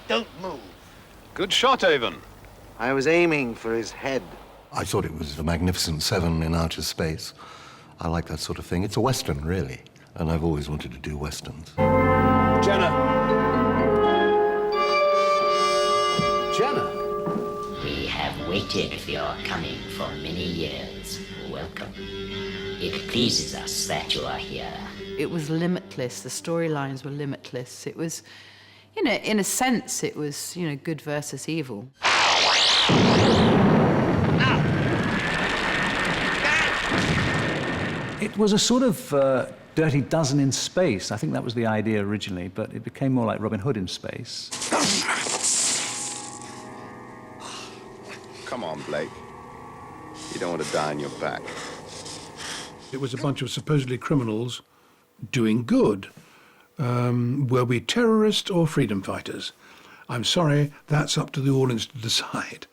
Don't move. Good shot, Avon. I was aiming for his head. I thought it was the Magnificent Seven in outer space. I like that sort of thing. It's a Western, really, and I've always wanted to do Westerns. Jenna. Jenna? We have waited for your coming for many years. Welcome. It pleases us that you are here. It was limitless. The storylines were limitless. It was, you know, in a sense, it was, you know, good versus evil. It was a sort of Dirty Dozen in space. I think that was the idea originally, but it became more like Robin Hood in space. Come on, Blake. You don't want to die on your back. It was a bunch of supposedly criminals doing good. Were we terrorists or freedom fighters? I'm sorry, that's up to the audience to decide.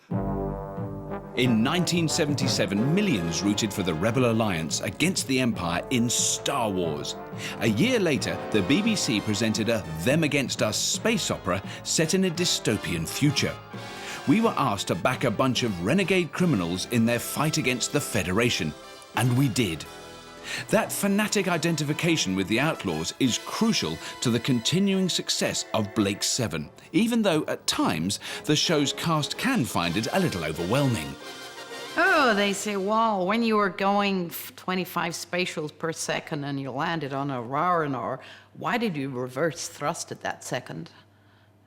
In 1977, millions rooted for the Rebel Alliance against the Empire in Star Wars. A year later, the BBC presented a Them Against Us space opera set in a dystopian future. We were asked to back a bunch of renegade criminals in their fight against the Federation, and we did. That fanatic identification with the Outlaws is crucial to the continuing success of Blake Seven, even though at times the show's cast can find it a little overwhelming. Oh, they say, wow, when you were going 25 spatials per second and you landed on a Rarranar, why did you reverse thrust at that second?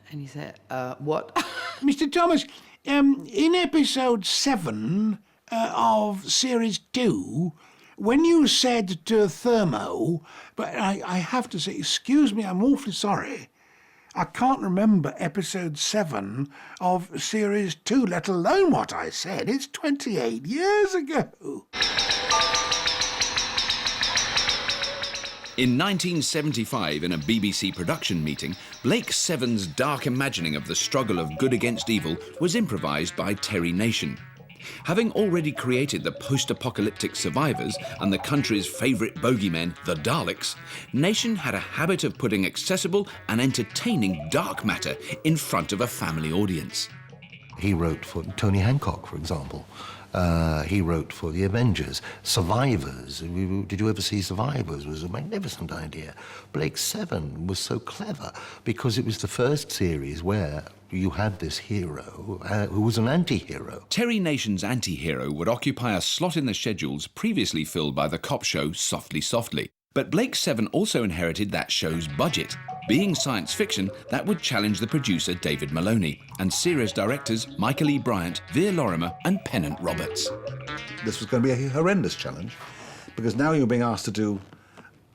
And he said, what? Mr. Thomas, in episode 7 of series 2, when you said to Thermo, but I have to say, excuse me, I'm awfully sorry. I can't remember episode 7 of series 2, let alone what I said. It's 28 years ago. In 1975, in a BBC production meeting, Blake Seven's dark imagining of the struggle of good against evil was improvised by Terry Nation. Having already created the post-apocalyptic survivors and the country's favourite bogeymen, the Daleks, Nation had a habit of putting accessible and entertaining dark matter in front of a family audience. He wrote for Tony Hancock, for example. He wrote for the Avengers. Survivors, did you ever see Survivors? It was a magnificent idea. Blake Seven was so clever because it was the first series where you had this hero who was an anti-hero. Terry Nation's anti-hero would occupy a slot in the schedules previously filled by the cop show Softly Softly. But Blake Seven also inherited that show's budget. Being science fiction, that would challenge the producer David Maloney and series directors Michael E. Bryant, Veer Lorimer and Pennant Roberts. This was going to be a horrendous challenge because now you're being asked to do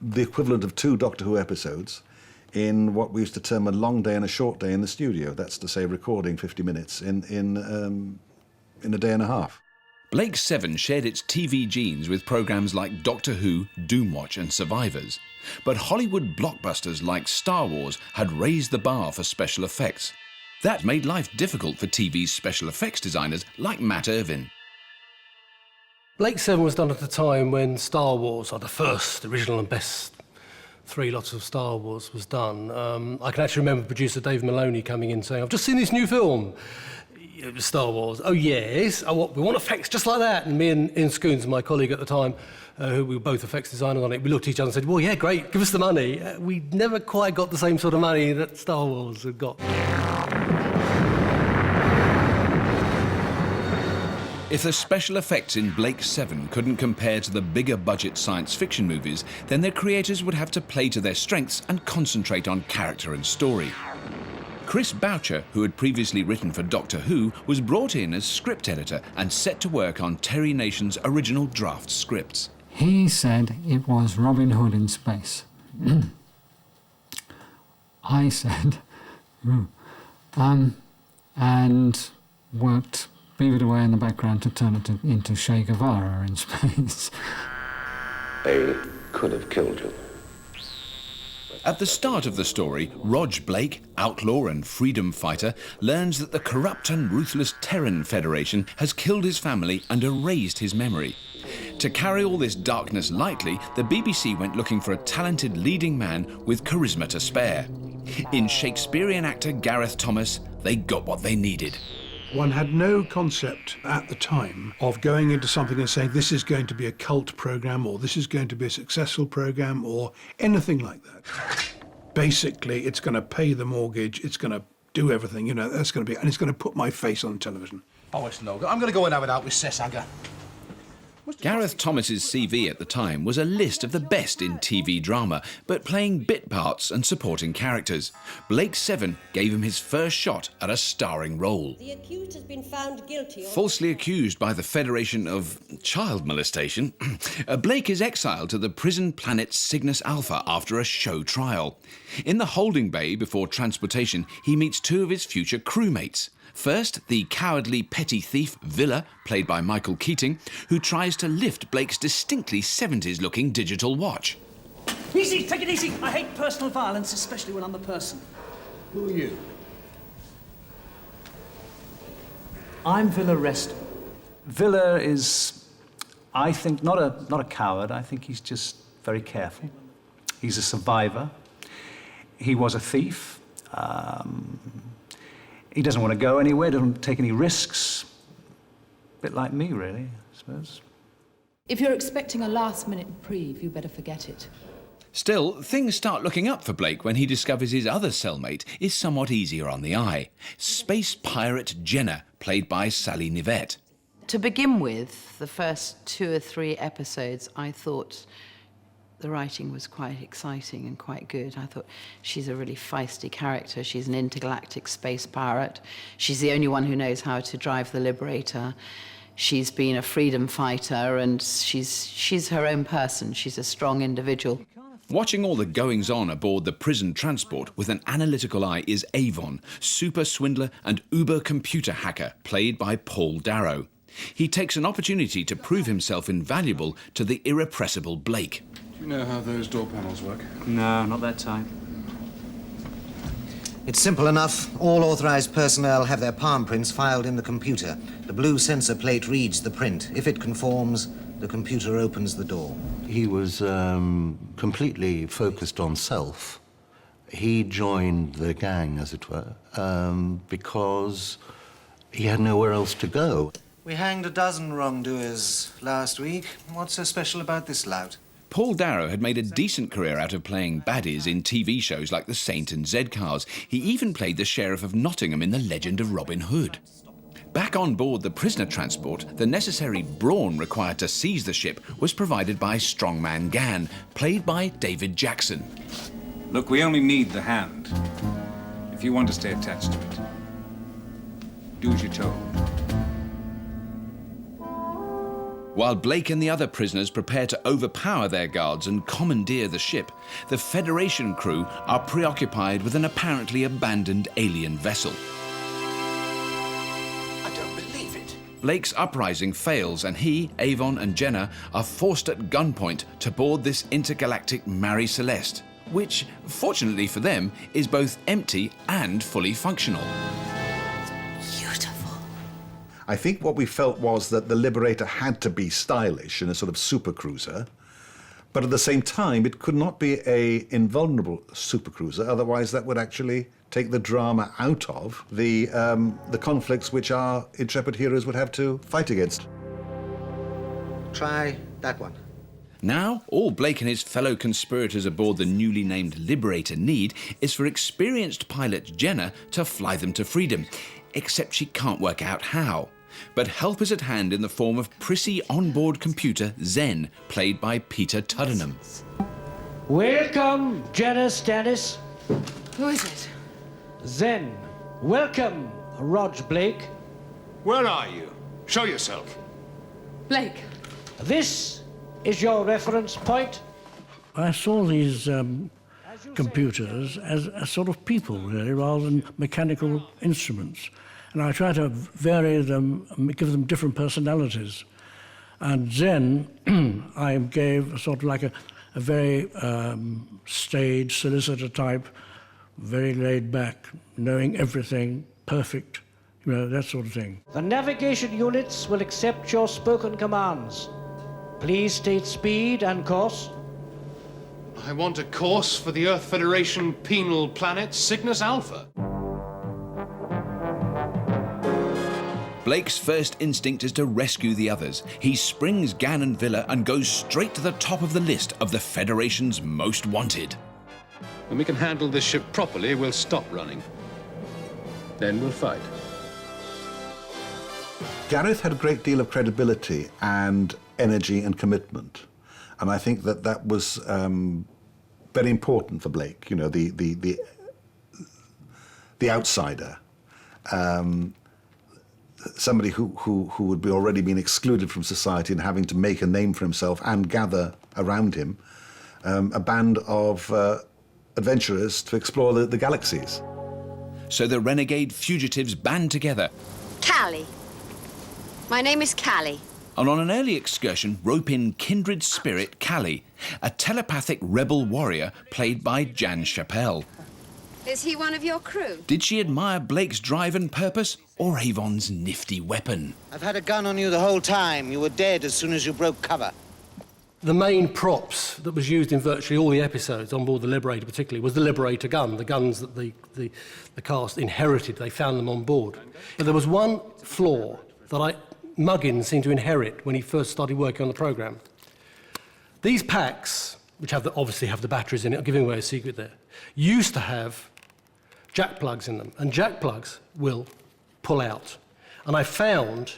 the equivalent of 2 Doctor Who episodes in what we used to term a long day and a short day in the studio. That's to say recording 50 minutes in a day and a half. Blake Seven shared its TV genes with programmes like Doctor Who, Doomwatch and Survivors. But Hollywood blockbusters like Star Wars had raised the bar for special effects. That made life difficult for TV's special effects designers like Matt Irvin. Blake Seven was done at a time when Star Wars, or the first, original and best 3 lots of Star Wars was done. I can actually remember producer Dave Maloney coming in saying, I've just seen this new film. It was Star Wars. Oh, yes. Oh, we want effects just like that. And me and Ian Scoons, my colleague at the time, who we were both effects designers on it, we looked at each other and said, well, yeah, great, give us the money. We never quite got the same sort of money that Star Wars had got. If the special effects in Blake Seven couldn't compare to the bigger budget science fiction movies, then their creators would have to play to their strengths and concentrate on character and story. Chris Boucher, who had previously written for Doctor Who, was brought in as script editor and set to work on Terry Nation's original draft scripts. He said it was Robin Hood in space. I said, and worked, beavered away in the background to turn it into Che Guevara in space. They could have killed you, At the start of the story, Rog Blake, outlaw and freedom fighter, learns that the corrupt and ruthless Terran Federation has killed his family and erased his memory. To carry all this darkness lightly, the BBC went looking for a talented leading man with charisma to spare. In Shakespearean actor Gareth Thomas, they got what they needed. One had no concept at the time of going into something and saying this is going to be a cult program or this is going to be a successful program or anything like that. Basically, it's going to pay the mortgage, it's going to do everything, you know, that's going to be, and it's going to put my face on television. Oh, it's no good. I'm going to go and have it out with Sessaga. Gareth Thomas's CV at the time was a list of the best in TV drama, but playing bit parts and supporting characters. Blake Seven gave him his first shot at a starring role. The accused has been found guilty. Falsely accused by the Federation of child molestation, Blake is exiled to the prison planet Cygnus Alpha after a show trial. In the holding bay before transportation, he meets two of his future crewmates. First, the cowardly petty thief Villa, played by Michael Keating, who tries to lift Blake's distinctly 70s-looking digital watch. Easy, take it easy. I hate personal violence, especially when I'm the person. Who are you? I'm Villa Reston. Villa is, I think, not a coward. I think he's just very careful. He's a survivor. He was a thief. He doesn't want to go anywhere, doesn't take any risks. A bit like me, really, I suppose. If you're expecting a last-minute reprieve, you better forget it. Still, things start looking up for Blake when he discovers his other cellmate is somewhat easier on the eye. Space pirate Jenna, played by Sally Nivette. To begin with, the first 2 or 3 episodes, I thought the writing was quite exciting and quite good. I thought she's a really feisty character. She's an intergalactic space pirate. She's the only one who knows how to drive the Liberator. She's been a freedom fighter, and she's her own person. She's a strong individual. Watching all the goings-on aboard the prison transport with an analytical eye is Avon, super swindler and uber computer hacker, played by Paul Darrow. He takes an opportunity to prove himself invaluable to the irrepressible Blake. Do you know how those door panels work? No, not that time. It's simple enough. All authorized personnel have their palm prints filed in the computer. The blue sensor plate reads the print. If it conforms, the computer opens the door. He was completely focused on self. He joined the gang, as it were, because he had nowhere else to go. We hanged a dozen wrongdoers last week. What's so special about this lout? Paul Darrow had made a decent career out of playing baddies in TV shows like The Saint and Z-Cars. He even played the Sheriff of Nottingham in The Legend of Robin Hood. Back on board the prisoner transport, the necessary brawn required to seize the ship was provided by Strongman Gann, played by David Jackson. Look, we only need the hand. If you want to stay attached to it, do as you're told. While Blake and the other prisoners prepare to overpower their guards and commandeer the ship, the Federation crew are preoccupied with an apparently abandoned alien vessel. I don't believe it. Blake's uprising fails, and he, Avon, and Jenna are forced at gunpoint to board this intergalactic Marie Celeste, which, fortunately for them, is both empty and fully functional. I think what we felt was that the Liberator had to be stylish in a sort of supercruiser, but at the same time, it could not be a invulnerable supercruiser, otherwise that would actually take the drama out of the conflicts which our intrepid heroes would have to fight against. Try that one. Now, all Blake and his fellow conspirators aboard the newly named Liberator need is for experienced pilot Jenna to fly them to freedom, except she can't work out how. But help is at hand in the form of prissy onboard computer Zen, played by Peter Tuddenham. Welcome, Jenna Stannis. Who is it? Zen. Welcome, Rog Blake. Where are you? Show yourself. Blake. This is your reference point. I saw these computers as a sort of people, really, rather than mechanical instruments. And I try to vary them, give them different personalities. And Zen, I gave a sort of like a very staid solicitor type, very laid back, knowing everything, perfect, you know, that sort of thing. The navigation units will accept your spoken commands. Please state speed and course. I want a course for the Earth Federation penal planet Cygnus Alpha. Blake's first instinct is to rescue the others. He springs Gann and Villa and goes straight to the top of the list of the Federation's most wanted. When we can handle this ship properly, we'll stop running. Then we'll fight. Gareth had a great deal of credibility and energy and commitment. And I think that that was very important for Blake, you know, the outsider. Somebody who would be already been excluded from society and having to make a name for himself and gather around him a band of adventurers to explore the galaxies. So the renegade fugitives band together. Callie. My name is Callie. And on an early excursion, rope in kindred spirit Callie, a telepathic rebel warrior played by Jan Chappelle. Is he one of your crew? Did she admire Blake's drive and purpose, or Avon's nifty weapon? I've had a gun on you the whole time. You were dead as soon as you broke cover. The main props that was used in virtually all the episodes, on board the Liberator particularly, was the Liberator gun, the guns that the cast inherited. They found them on board. But there was one flaw that Muggins seemed to inherit when he first started working on the programme. These packs, which obviously have the batteries in it, I'm giving away a secret there, used to have jack plugs in them, and jack plugs will pull out. And I found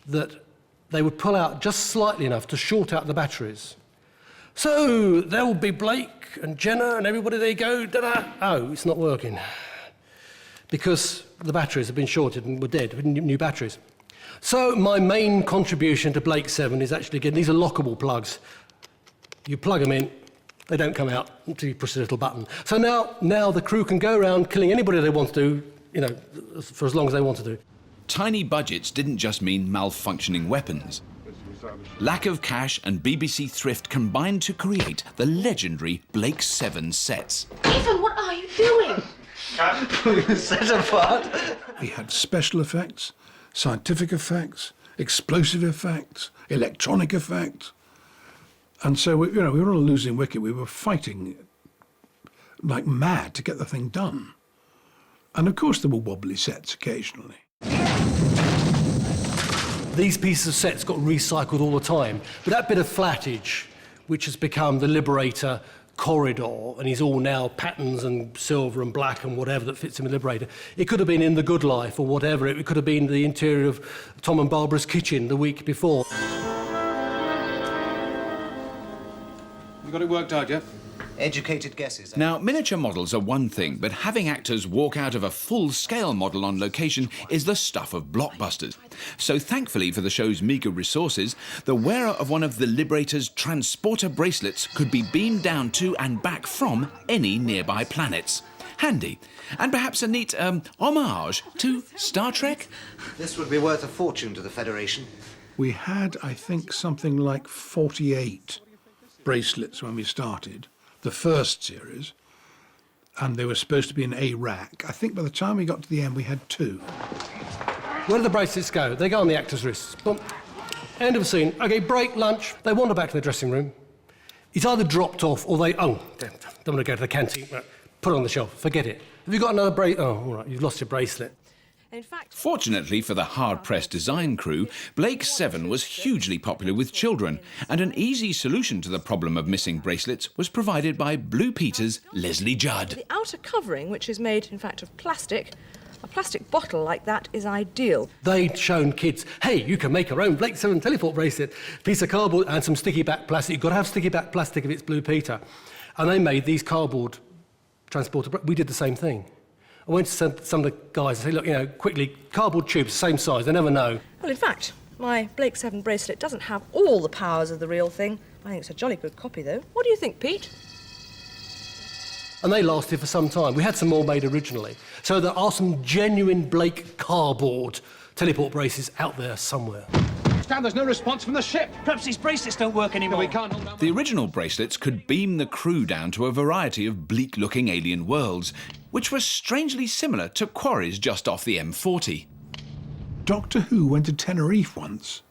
that they would pull out just slightly enough to short out the batteries. So there will be Blake and Jenna and everybody, there you go, da-da. Oh, it's not working. Because the batteries have been shorted and were dead, new batteries. So my main contribution to Blake 7 is actually, again, these are lockable plugs. You plug them in, they don't come out until you push the little button. So now the crew can go around killing anybody they want to do, you know, for as long as they want to do. Tiny budgets didn't just mean malfunctioning weapons. Lack of cash and BBC thrift combined to create the legendary Blake 7 sets. Ethan, what are you doing? Set apart. We had special effects, scientific effects, explosive effects, electronic effects. And so, we were on a losing wicket. We were fighting like mad to get the thing done. And of course, there were wobbly sets occasionally. These pieces of sets got recycled all the time. But that bit of flattage, which has become the Liberator corridor, and is all now patterns and silver and black and whatever that fits in the Liberator, it could have been in The Good Life or whatever. It could have been the interior of Tom and Barbara's kitchen the week before. You got it worked out, yeah? Educated guesses. Now, miniature models are one thing, but having actors walk out of a full-scale model on location is the stuff of blockbusters. So thankfully for the show's meagre resources, the wearer of one of the Liberator's transporter bracelets could be beamed down to and back from any nearby planets. Handy. And perhaps a neat homage to Star Trek? This would be worth a fortune to the Federation. We had, I think, something like 48 bracelets when we started, the first series, and they were supposed to be in a rack. I think by the time we got to the end, we had 2. Where do the bracelets go? They go on the actors' wrists. Boom. End of the scene. OK, break, lunch. They wander back to their dressing room. It's either dropped off or they, don't want to go to the canteen. Put it on the shelf. Forget it. Have you got another bracelet? Oh, all right, you've lost your bracelet. In fact, Fortunately for the hard-pressed design crew, Blake 7 was hugely popular with children, and an easy solution to the problem of missing bracelets was provided by Blue Peter's Leslie Judd. The outer covering, which is made, in fact, of plastic, a plastic bottle like that is ideal. They'd shown kids, hey, you can make your own Blake 7 teleport bracelet, piece of cardboard and some sticky back plastic. You've got to have sticky back plastic if it's Blue Peter. And they made these cardboard transporter. We did the same thing. I went to some of the guys and say, look, quickly, cardboard tubes, same size, they never know. Well, in fact, my Blake 7 bracelet doesn't have all the powers of the real thing. I think it's a jolly good copy, though. What do you think, Pete? And they lasted for some time. We had some more made originally. So there are some genuine Blake cardboard teleport braces out there somewhere. understand there's no response from the ship. Perhaps these bracelets don't work anymore. We can't hold on. The original bracelets could beam the crew down to a variety of bleak-looking alien worlds, which were strangely similar to quarries just off the M40. Doctor Who went to Tenerife once.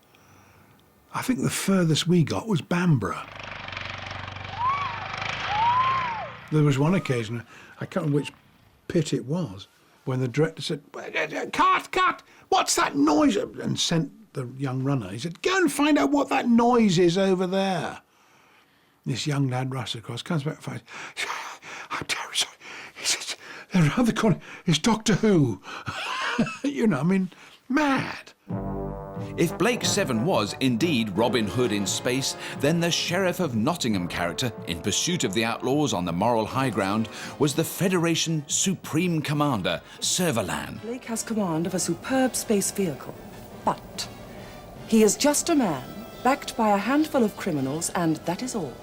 I think the furthest we got was Bamborough. There was one occasion, I can't remember which pit it was, when the director said, cut, what's that noise? And sent the young runner. He said, go and find out what that noise is over there. This young lad rushed across, comes back and finds, I'm terribly sorry. He says, they're around the corner. It's Doctor Who. You know, I mean, mad. If Blake 7 was indeed Robin Hood in space, then the Sheriff of Nottingham character, in pursuit of the outlaws on the moral high ground, was the Federation Supreme Commander, Servalan. Blake has command of a superb space vehicle, but he is just a man, backed by a handful of criminals, and that is all.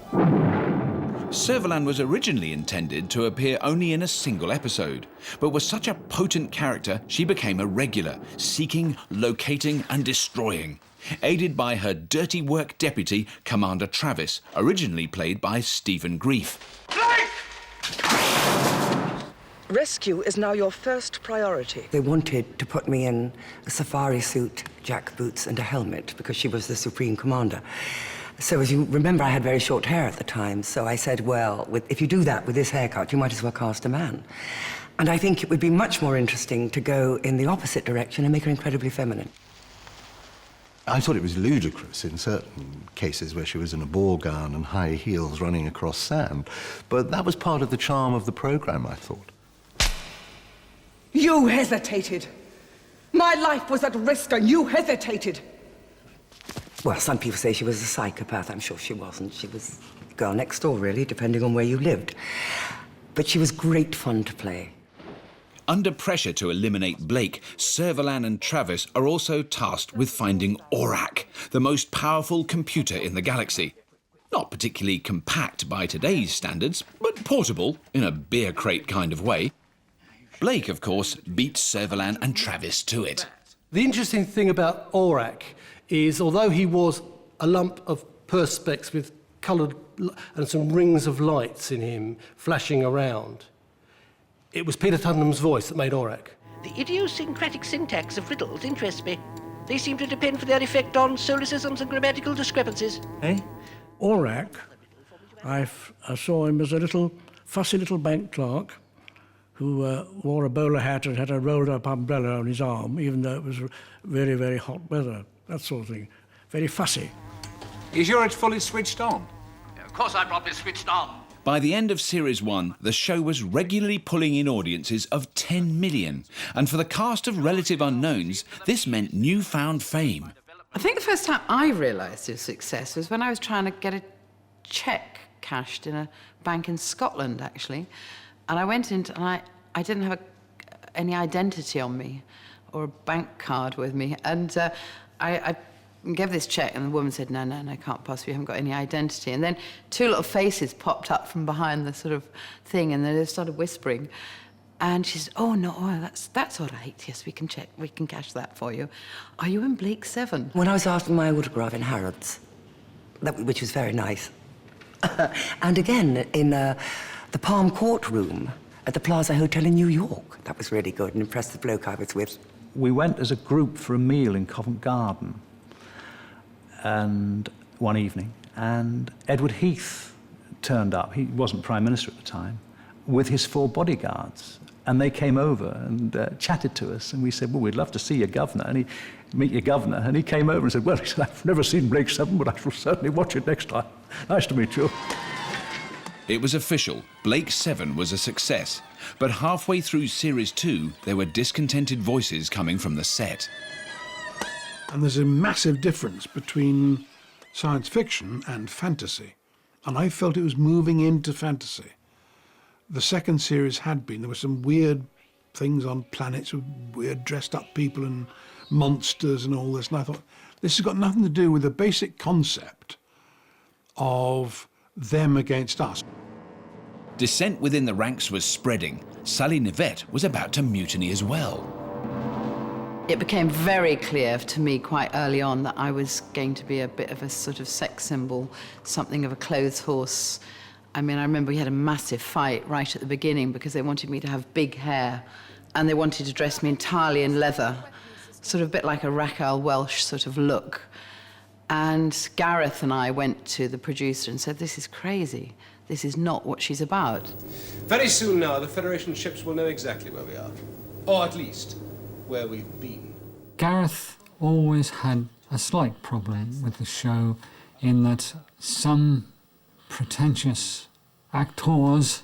Servalan was originally intended to appear only in a single episode, but was such a potent character she became a regular, seeking, locating and destroying, aided by her dirty work deputy, Commander Travis, originally played by Stephen Grief. Rescue is now your first priority. They wanted to put me in a safari suit, jackboots and a helmet because she was the Supreme Commander. So as you remember, I had very short hair at the time, so I said, well, if you do that with this haircut, you might as well cast a man. And I think it would be much more interesting to go in the opposite direction and make her incredibly feminine. I thought it was ludicrous in certain cases where she was in a ball gown and high heels running across sand, but that was part of the charm of the programme, I thought. You hesitated. My life was at risk and you hesitated. Well, some people say she was a psychopath. I'm sure she wasn't. She was the girl next door, really, depending on where you lived. But she was great fun to play. Under pressure to eliminate Blake, Servalan and Travis are also tasked with finding Aurak, the most powerful computer in the galaxy. Not particularly compact by today's standards, but portable in a beer crate kind of way. Blake, of course, beats Servalan and Travis to it. The interesting thing about Aurak is, although he was a lump of perspex with coloured and some rings of lights in him flashing around, it was Peter Tuddenham's voice that made Aurak. The idiosyncratic syntax of riddles interests me. They seem to depend for their effect on solecisms and grammatical discrepancies. Eh? Aurak, I saw him as a little fussy little bank clerk who wore a bowler hat and had a rolled-up umbrella on his arm, even though it was very, very hot weather. That sort of thing. Very fussy. Is yours fully switched on? Of course I'm properly switched on. By the end of Series 1, the show was regularly pulling in audiences of 10 million. And for the cast of relative unknowns, this meant newfound fame. I think the first time I realised his success was when I was trying to get a cheque cashed in a bank in Scotland, actually. And I went in and I didn't have any identity on me or a bank card with me. And I gave this cheque, and the woman said, no, can't possibly, you haven't got any identity. And then two little faces popped up from behind the sort of thing, and they started whispering. And she said, oh, no, that's all right. Yes, we can cash that for you. Are you in Blake 7? When I was asking my autograph in Harrods, which was very nice. And again, in the Palm Court room at the Plaza Hotel in New York. That was really good and impressed the bloke I was with. We went as a group for a meal in Covent Garden and one evening, and Edward Heath turned up. He wasn't Prime Minister at the time, with his 4 bodyguards. And they came over and chatted to us, and we said, well, we'd love to see your governor, and meet your governor. And he came over and said, well, he said, I've never seen Blake 7, but I shall certainly watch it next time. Nice to meet you. It was official. Blake 7 was a success. But halfway through Series 2, there were discontented voices coming from the set. And there's a massive difference between science fiction and fantasy. And I felt it was moving into fantasy. The second series had been. There were some weird things on planets with weird dressed up people and monsters and all this. And I thought, this has got nothing to do with the basic concept of them against us. Dissent within the ranks was spreading. Sally Nivette was about to mutiny as well. It became very clear to me quite early on that I was going to be a bit of a sort of sex symbol, something of a clothes horse. I mean, I remember we had a massive fight right at the beginning because they wanted me to have big hair and they wanted to dress me entirely in leather, sort of a bit like a Raquel Welch sort of look. And Gareth and I went to the producer and said, this is crazy. This is not what she's about. Very soon now, the Federation ships will know exactly where we are. Or at least, where we've been. Gareth always had a slight problem with the show in that some pretentious actors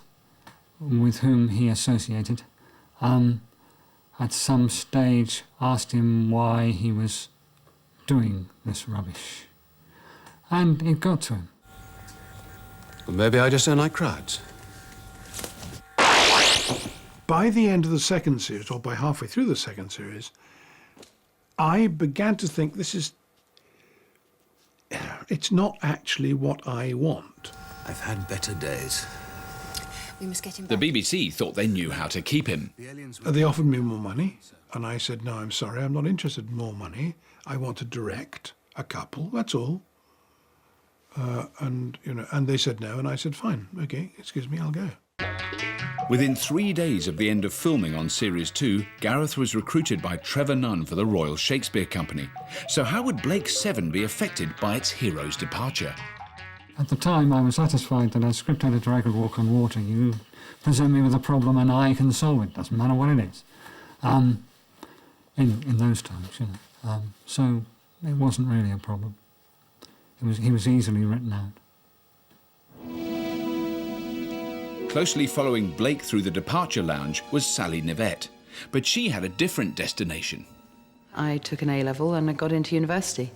with whom he associated at some stage asked him why he was doing this rubbish. And it got to him. Well, maybe I just don't like crowds. By the end of the second series, or by halfway through the second series, I began to think it's not actually what I want. I've had better days. We must get him The BBC thought they knew how to keep him. They offered me more money, and I said, no, I'm sorry, I'm not interested in more money. I want to direct a couple, that's all. And they said no, and I said, fine, okay, excuse me, I'll go. Within 3 days of the end of filming on Series 2, Gareth was recruited by Trevor Nunn for the Royal Shakespeare Company. So how would Blake 7 be affected by its hero's departure? At the time, I was satisfied that as script editor I could walk on water. You present me with a problem and I can solve it. Doesn't matter what it is. In those times, so it wasn't really a problem. He was easily written out. Closely following Blake through the departure lounge was Sally Nivette, but she had a different destination. I took an A-level and I got into university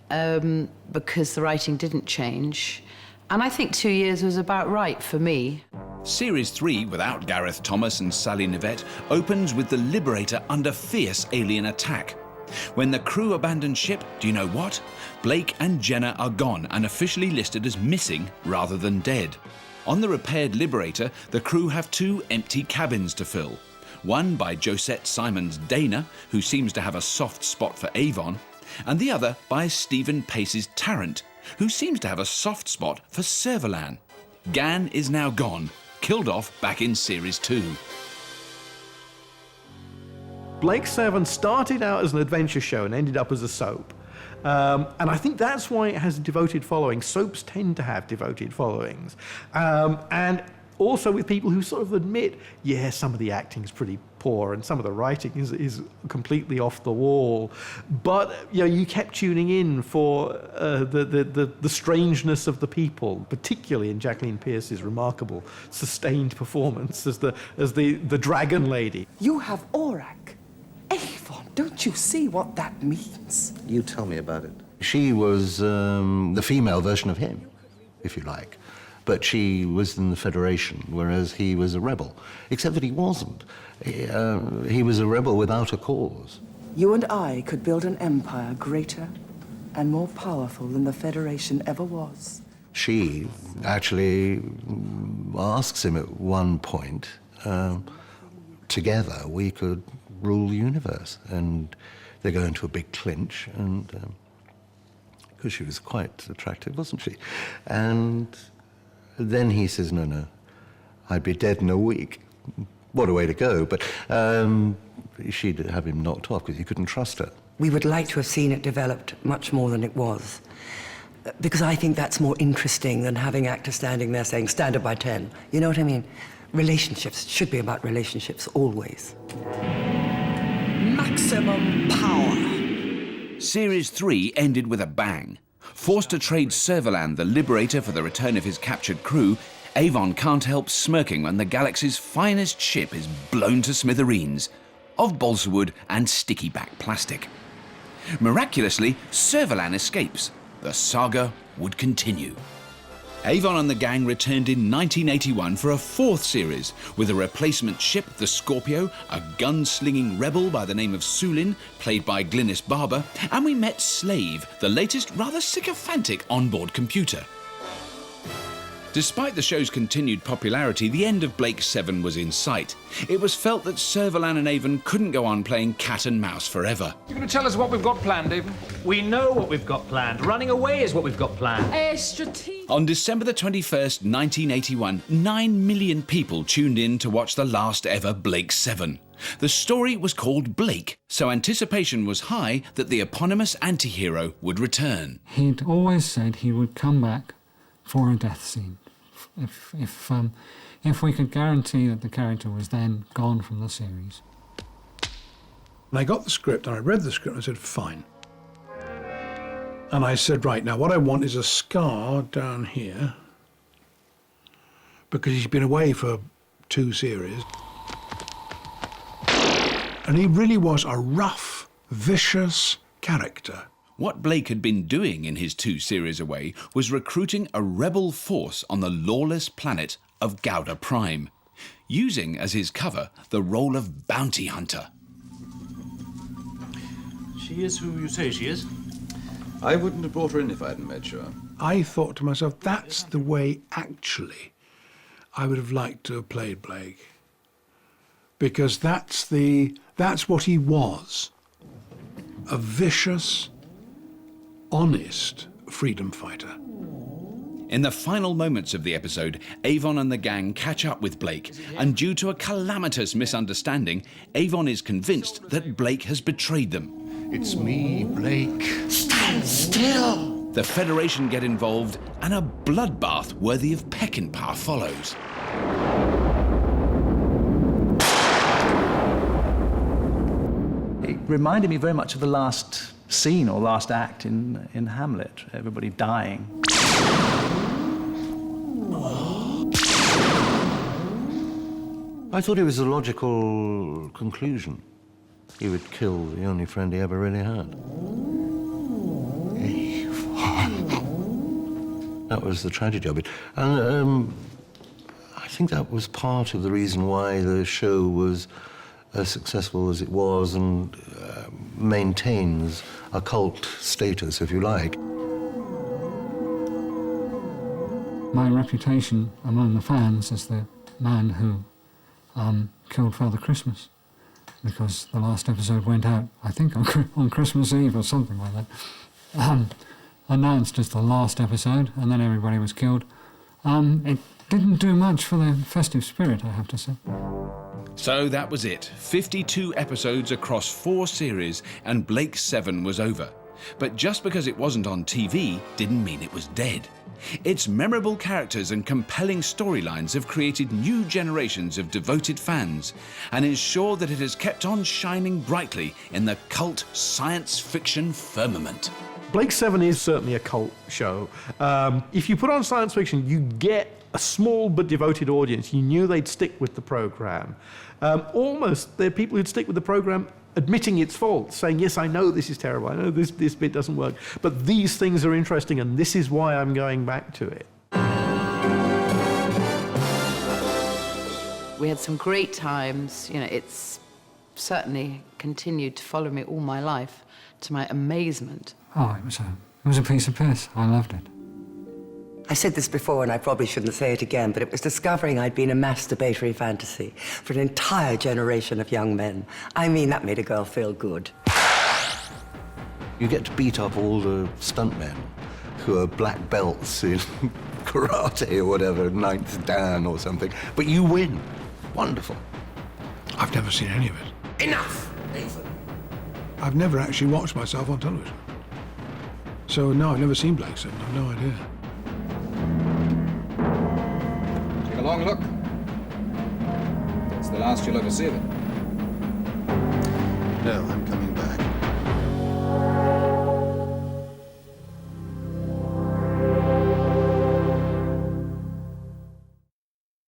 because the writing didn't change. And I think 2 years was about right for me. Series 3, without Gareth Thomas and Sally Nivette, opens with the Liberator under fierce alien attack. When the crew abandon ship, do you know what? Blake and Jenna are gone and officially listed as missing rather than dead. On the repaired Liberator, the crew have 2 empty cabins to fill. One by Josette Simons Dana, who seems to have a soft spot for Avon, and the other by Stephen Pace's Tarrant, who seems to have a soft spot for Servalan. Gan is now gone, killed off back in Series 2. Blake 7 started out as an adventure show and ended up as a soap. And I think that's why it has a devoted following. Soaps tend to have devoted followings. And also with people who sort of admit, yeah, some of the acting's pretty poor and some of the writing is completely off the wall. But you kept tuning in for the strangeness of the people, particularly in Jacqueline Pearce's remarkable sustained performance as the dragon lady. You have Aurak. Avon, don't you see what that means? You tell me about it. She was the female version of him, if you like. But she was in the Federation, whereas he was a rebel. Except that he wasn't. He was a rebel without a cause. You and I could build an empire greater and more powerful than the Federation ever was. She actually asks him at one point, together we could rule the universe. And they go into a big clinch, and because she was quite attractive, wasn't she? And then he says, no, I'd be dead in a week. What a way to go. But she'd have him knocked off because he couldn't trust her. We would like to have seen it developed much more than it was. Because I think that's more interesting than having actors standing there saying, stand up by 10. You know what I mean? Relationships should be about relationships, always. Maximum power. Series 3 ended with a bang. Forced to trade Servalan, the Liberator, for the return of his captured crew, Avon can't help smirking when the galaxy's finest ship is blown to smithereens of balsa wood and sticky back plastic. Miraculously, Servalan escapes. The saga would continue. Avon and the gang returned in 1981 for a 4th series with a replacement ship, the Scorpio, a gun-slinging rebel by the name of Sulin, played by Glynis Barber, and we met Slave, the latest rather sycophantic onboard computer. Despite the show's continued popularity, the end of Blake 7 was in sight. It was felt that Servalan and Avon couldn't go on playing cat and mouse forever. You going to tell us what we've got planned, Avon? We know what we've got planned. Running away is what we've got planned. On December the 21st, 1981, 9 million people tuned in to watch the last ever Blake 7. The story was called Blake, so anticipation was high that the eponymous anti-hero would return. He'd always said he would come back for a death scene. If we could guarantee that the character was then gone from the series. And I got the script, and I read the script, and I said, fine. And I said, right, now what I want is a scar down here, because he's been away for 2 series. And he really was a rough, vicious character. What Blake had been doing in his 2 series away was recruiting a rebel force on the lawless planet of Gouda Prime, using as his cover the role of bounty hunter. She is who you say she is? I wouldn't have brought her in if I hadn't made sure. I thought to myself, that's the way, actually, I would have liked to have played Blake. Because that's what he was. A vicious, honest freedom fighter. In the final moments of the episode, Avon and the gang catch up with Blake, and due to a calamitous misunderstanding, Avon is convinced that Blake has betrayed them. It's me, Blake. Stand still! The Federation get involved, and a bloodbath worthy of Peckinpah follows. It reminded me very much of the last scene or last act in Hamlet, everybody dying. I thought it was a logical conclusion. He would kill the only friend he ever really had. That was the tragedy of it. And I think that was part of the reason why the show was as successful as it was and maintains a cult status, if you like. My reputation among the fans as the man who killed Father Christmas, because the last episode went out, I think, on Christmas Eve or something like that. Announced as the last episode, and then everybody was killed. It didn't do much for the festive spirit, I have to say. So that was it. 52 episodes across 4 series, and Blake 7 was over. But just because it wasn't on TV didn't mean it was dead. Its memorable characters and compelling storylines have created new generations of devoted fans and ensure that it has kept on shining brightly in the cult science fiction firmament. Blake 7 is certainly a cult show. If you put on science fiction, you get a small but devoted audience. You knew they'd stick with the program. Almost, there are people who'd stick with the program admitting its faults, saying, yes, I know this is terrible, I know this bit doesn't work, but these things are interesting and this is why I'm going back to it. We had some great times. You know, it's certainly continued to follow me all my life, to my amazement. Oh, it was a piece of piss. I loved it. I said this before, and I probably shouldn't say it again, but it was discovering I'd been a masturbatory fantasy for an entire generation of young men. I mean, that made a girl feel good. You get to beat up all the stuntmen who are black belts in karate or whatever, 9th Dan or something, but you win. Wonderful. I've never seen any of it. Enough, Nathan. I've never actually watched myself on television. So, no, I've never seen Blake 7. I've no idea. Take a long look. That's the last you'll ever see of it. No, I'm coming